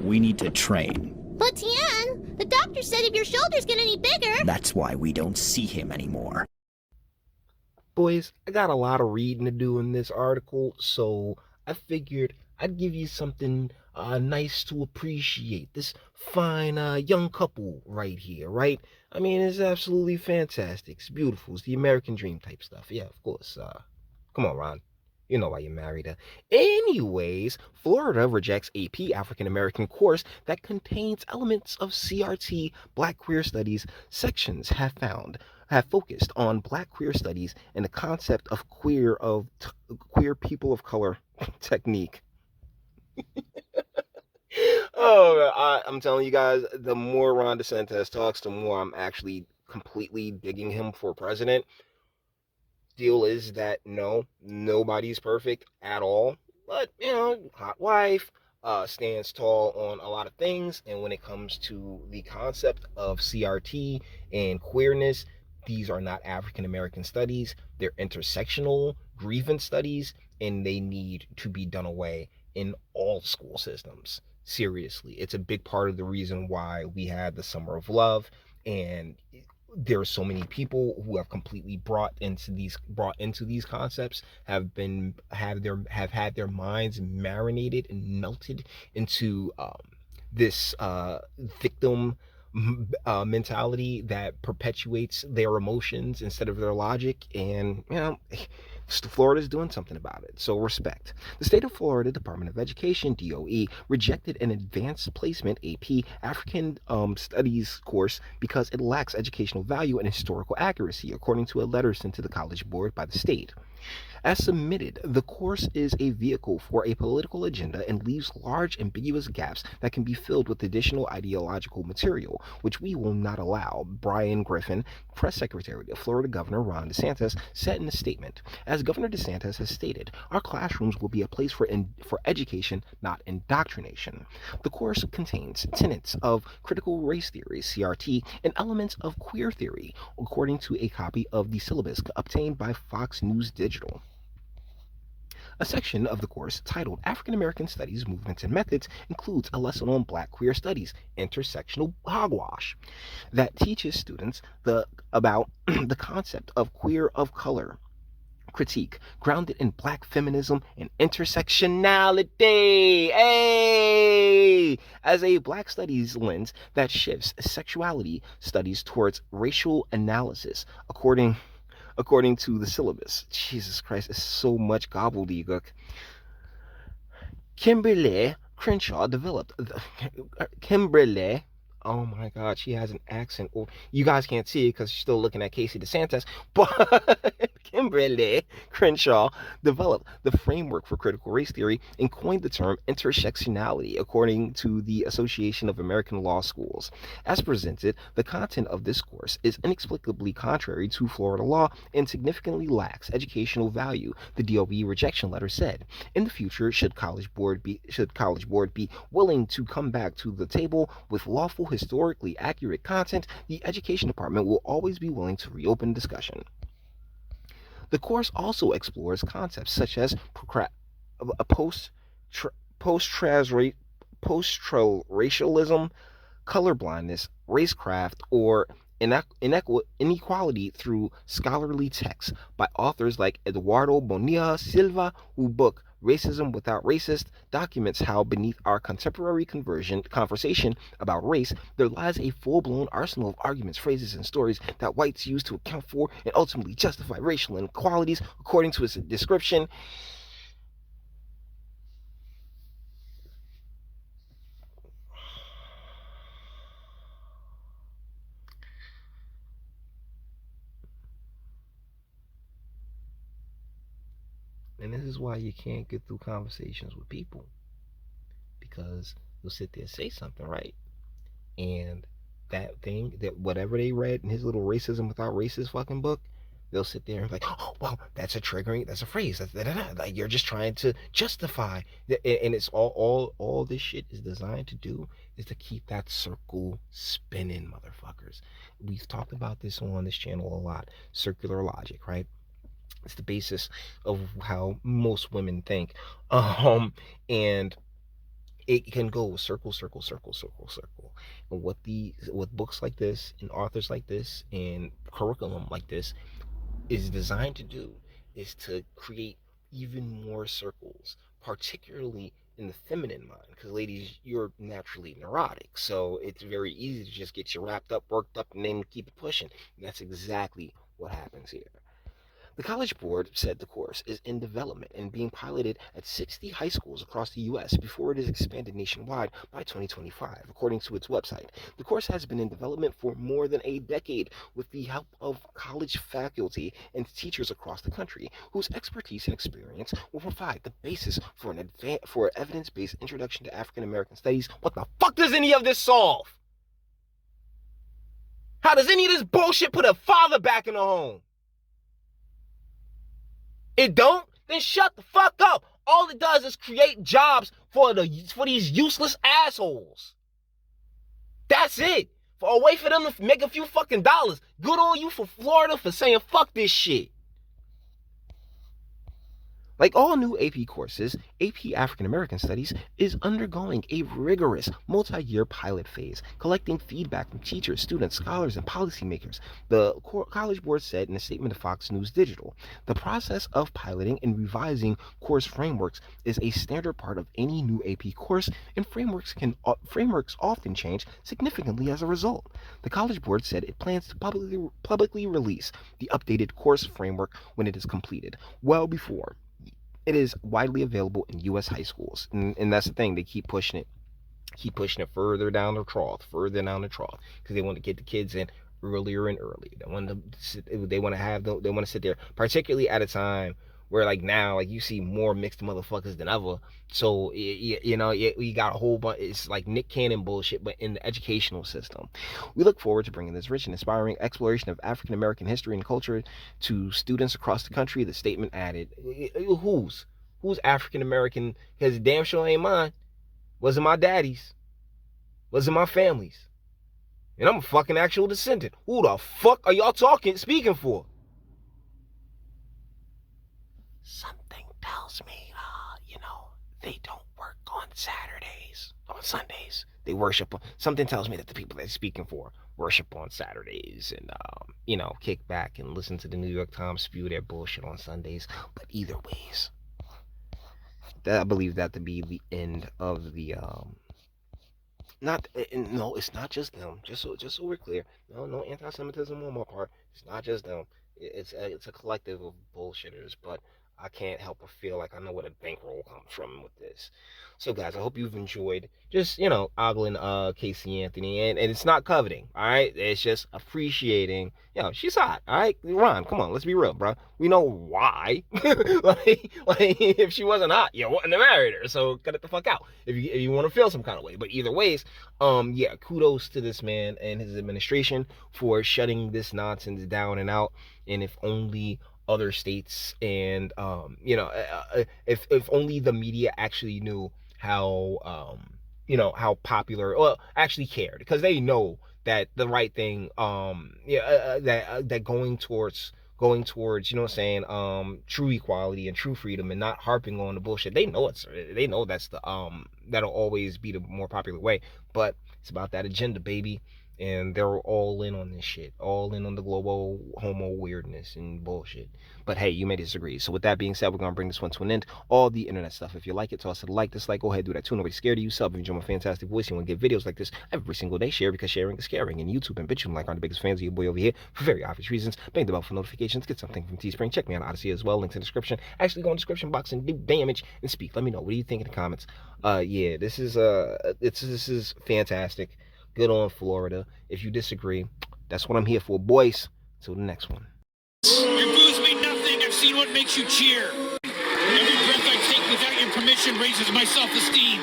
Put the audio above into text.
We need to train. But Tian, the doctor said if your shoulders get any bigger... That's why we don't see him anymore. Boys, I got a lot of reading to do in this article, so I figured I'd give you something nice to appreciate. This fine young couple right here, right? I mean, it's absolutely fantastic. It's beautiful. It's the American dream type stuff. Yeah, of course. Come on, Ron. You know why you married her. Anyways, Florida rejects AP African American course that contains elements of CRT Black Queer Studies. Sections have focused on Black queer studies and the concept of queer people of color technique. I'm telling you guys, the more Ron DeSantis talks, the more I'm actually completely digging him for president. Deal is that no, nobody's perfect at all, but hot wife, stands tall on a lot of things, and when it comes to the concept of CRT and queerness, these are not African American studies. They're intersectional grievance studies, and they need to be done away in all school systems. Seriously, it's a big part of the reason why we had the Summer of Love, and there are so many people who have completely brought into these concepts, have had their minds marinated and melted into this victim mentality that perpetuates their emotions instead of their logic. And Florida's doing something about it, so respect. The state of Florida Department of Education, DOE, rejected an advanced placement AP African Studies course because it lacks educational value and historical accuracy, according to a letter sent to the College Board by the state. As submitted, the course is a vehicle for a political agenda and leaves large ambiguous gaps that can be filled with additional ideological material, which we will not allow, Brian Griffin, press secretary of Florida Governor Ron DeSantis, said in a statement. As Governor DeSantis has stated, our classrooms will be a place for education, not indoctrination. The course contains tenets of critical race theory, CRT, and elements of queer theory, according to a copy of the syllabus obtained by Fox News Digital. A section of the course titled African American Studies, Movements and Methods includes a lesson on Black queer studies, intersectional hogwash, that teaches students about the concept of queer of color critique grounded in Black feminism and intersectionality. Hey! As a Black studies lens that shifts sexuality studies towards racial analysis, according to the syllabus. Jesus Christ, it's so much gobbledygook. Kimberly Crenshaw developed Kimberly. Oh my God, she has an accent. Oh, you guys can't see it because she's still looking at Casey DeSantis. But Kimberly Crenshaw developed the framework for critical race theory and coined the term intersectionality, according to the Association of American Law Schools. As presented, the content of this course is inexplicably contrary to Florida law and significantly lacks educational value, the DOE rejection letter said. In the future, should College Board be willing to come back to the table with lawful, historically accurate content, the Education Department will always be willing to reopen discussion. The course also explores concepts such as post-racialism, colorblindness, racecraft, or inequality through scholarly texts by authors like Eduardo Bonilla Silva, whose book Racism Without Racist documents how beneath our contemporary conversation about race, there lies a full-blown arsenal of arguments, phrases, and stories that whites use to account for and ultimately justify racial inequalities, according to its description. And this is why you can't get through conversations with people, because they'll sit there and say something, right? And that thing, that whatever they read in his little Racism Without Racist fucking book, they'll sit there and be like, oh, well, that's a phrase. Like, you're just trying to justify. And it's all this shit is designed to do is to keep that circle spinning, motherfuckers. We've talked about this on this channel a lot. Circular logic, right? It's the basis of how most women think. And it can go circle, circle, circle, circle, circle. And what books like this and authors like this and curriculum like this is designed to do is to create even more circles, particularly in the feminine mind. Because ladies, you're naturally neurotic, so it's very easy to just get you wrapped up, worked up, and then keep it pushing. And that's exactly what happens here. The College Board said the course is in development and being piloted at 60 high schools across the U.S. before it is expanded nationwide by 2025, according to its website. The course has been in development for more than a decade with the help of college faculty and teachers across the country, whose expertise and experience will provide the basis for an evidence-based introduction to African American studies. What the fuck does any of this solve? How does any of this bullshit put a father back in the home? It don't? Then shut the fuck up. All it does is create jobs for these useless assholes. That's it. For a way for them to make a few fucking dollars. Good on you for Florida for saying fuck this shit. Like all new AP courses, AP African American Studies is undergoing a rigorous multi-year pilot phase, collecting feedback from teachers, students, scholars, and policymakers, the College Board said in a statement to Fox News Digital. The process of piloting and revising course frameworks is a standard part of any new AP course, and frameworks often change significantly as a result. The College Board said it plans to publicly release the updated course framework when it is completed, well before it is widely available in U.S. high schools. And that's the thing. They keep pushing it further down the trough, because they want to get the kids in earlier and earlier. They want to sit there, particularly at a time where like now, like you see more mixed motherfuckers than ever. So we got a whole bunch. It's like Nick Cannon bullshit, but in the educational system. We look forward to bringing this rich and inspiring exploration of African American history and culture to students across the country. The statement added, "Who's African American? Because damn sure ain't mine. Wasn't my daddy's. Wasn't my family's. And I'm a fucking actual descendant. Who the fuck are y'all speaking for?" Something tells me, they don't work on Saturdays. On Sundays, they worship. Something tells me that the people they're speaking for worship on Saturdays and, kick back and listen to the New York Times spew their bullshit on Sundays. But either ways, I believe that to be the end of the, it's not just them. Just so we're clear. No anti-Semitism on my part. It's not just them. It's a collective of bullshitters, but I can't help but feel like I know where the bankroll comes from with this. So guys, I hope you've enjoyed just, ogling Casey Anthony, and it's not coveting, all right? It's just appreciating, she's hot, all right? Ron, come on, let's be real, bro. We know why. like if she wasn't hot, you wouldn't have married her, so cut it the fuck out if you want to feel some kind of way. But either ways, kudos to this man and his administration for shutting this nonsense down and out. And if only other states and if only the media actually knew how how popular, well, actually cared, because they know that the right thing, that going towards true equality and true freedom and not harping on the bullshit, they know that's the that'll always be the more popular way. But it's about that agenda, baby. And they're all in on this shit, all in on the global homo weirdness and bullshit. But hey, you may disagree. So with that being said, we're gonna bring this one to an end. All the internet stuff, if you like it, toss it a like, dislike, go ahead, do that too. Nobody's scared of you. Sub if you enjoy my fantastic voice, you want to get videos like this every single day. Share, because sharing is caring. And YouTube and Bitchute are the biggest fans of your boy over here for very obvious reasons. Bang the bell for notifications. Get something from Teespring. Check me out on Odyssey as well. Links in the description. Actually, go in the description box and do damage and speak. Let me know, what do you think in the comments? This is fantastic. Good on Florida. If you disagree, that's what I'm here for, boys. Till the next one. Your booze mean nothing. I've seen what makes you cheer. Every breath I take without your permission raises my self-esteem.